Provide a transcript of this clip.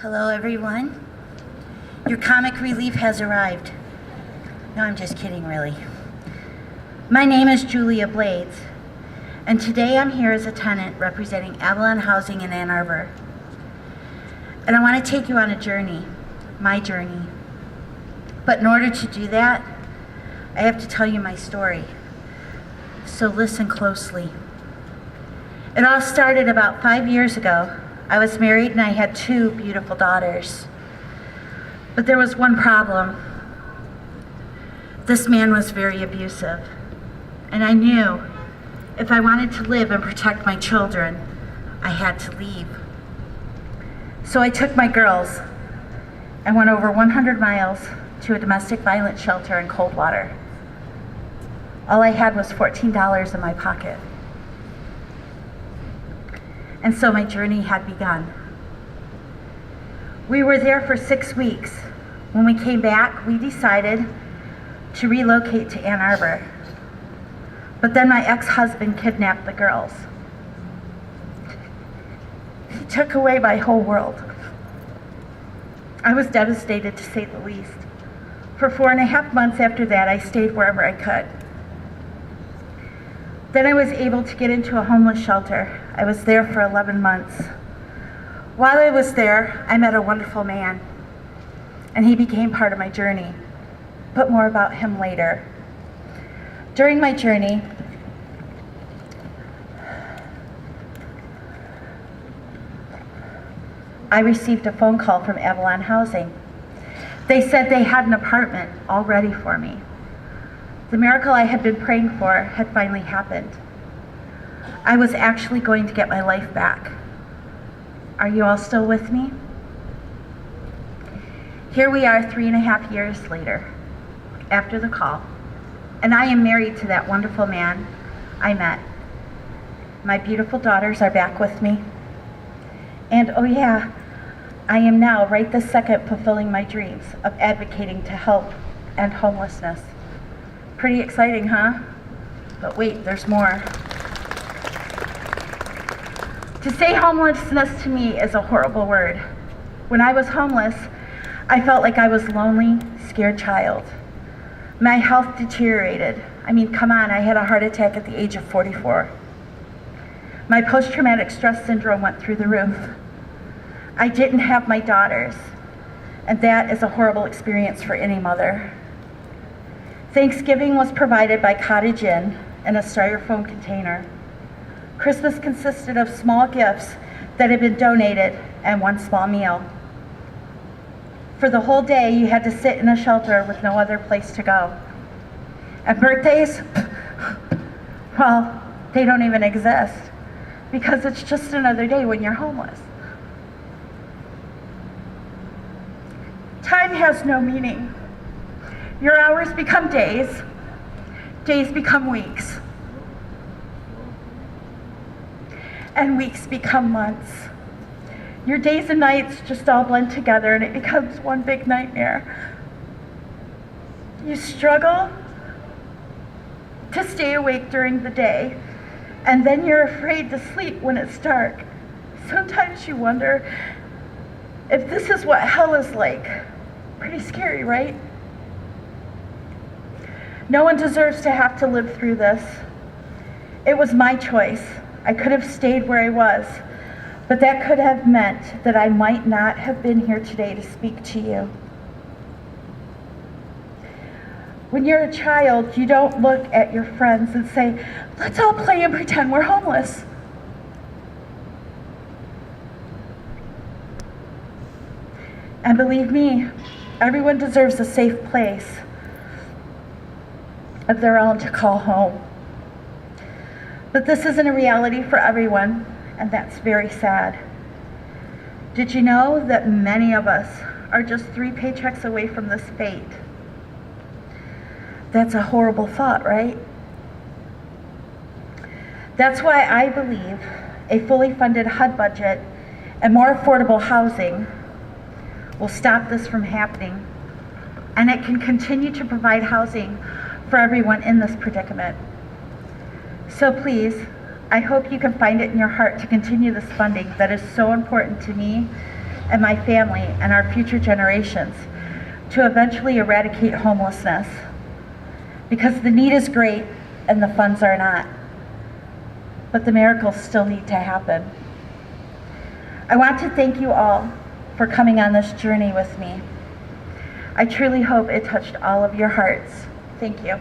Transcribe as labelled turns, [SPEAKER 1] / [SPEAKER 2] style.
[SPEAKER 1] Hello, everyone. Your comic relief has arrived. No, I'm just kidding, really. My name is Julia Blades, and today I'm here as a tenant representing Avalon Housing in Ann Arbor. And I want to take you on a journey, my journey. But in order to do that, I have to tell you my story. So listen closely. It all started about 5 years ago. I was married and I had 2 beautiful daughters. But there was one problem. This man was very abusive. And I knew if I wanted to live and protect my children, I had to leave. So I took my girls and went over 100 miles to a domestic violence shelter in Coldwater. All I had was $14 in my pocket. And so my journey had begun. We were there for 6 weeks. When we came back, we decided to relocate to Ann Arbor. But then my ex-husband kidnapped the girls. He took away my whole world. I was devastated, to say the least. For 4.5 months after that, I stayed wherever I could. Then I was able to get into a homeless shelter. I was there for 11 months. While I was there, I met a wonderful man, and he became part of my journey. But more about him later. During my journey, I received a phone call from Avalon Housing. They said they had an apartment all ready for me. The miracle I had been praying for had finally happened. I was actually going to get my life back. Are you all still with me? Here we are 3.5 years later, after the call, and I am married to that wonderful man I met. My beautiful daughters are back with me. And oh yeah, I am now right this second fulfilling my dreams of advocating to help end homelessness. Pretty exciting, huh? But wait, there's more. To say homelessness to me is a horrible word. When I was homeless, I felt like I was a lonely, scared child. My health deteriorated. I mean, come on, I had a heart attack at the age of 44. My post-traumatic stress syndrome went through the roof. I didn't have my daughters, and that is a horrible experience for any mother. Thanksgiving was provided by Cottage Inn in a styrofoam container. Christmas consisted of small gifts that had been donated and one small meal. For the whole day, you had to sit in a shelter with no other place to go. And birthdays, well, they don't even exist because it's just another day when you're homeless. Time has no meaning. Your hours become days, days become weeks, and weeks become months. Your days and nights just all blend together and it becomes one big nightmare. You struggle to stay awake during the day, and then you're afraid to sleep when it's dark. Sometimes you wonder if this is what hell is like. Pretty scary, right? No one deserves to have to live through this. It was my choice. I could have stayed where I was, but that could have meant that I might not have been here today to speak to you. When you're a child, you don't look at your friends and say, let's all play and pretend we're homeless. And believe me, everyone deserves a safe place of their own to call home. But this isn't a reality for everyone, and that's very sad. Did you know that many of us are just 3 paychecks away from this fate? That's a horrible thought, right? That's why I believe a fully funded HUD budget and more affordable housing will stop this from happening, and it can continue to provide housing for everyone in this predicament. So please, I hope you can find it in your heart to continue this funding that is so important to me and my family and our future generations to eventually eradicate homelessness, because the need is great and the funds are not. But the miracles still need to happen. I want to thank you all for coming on this journey with me. I truly hope it touched all of your hearts. Thank you.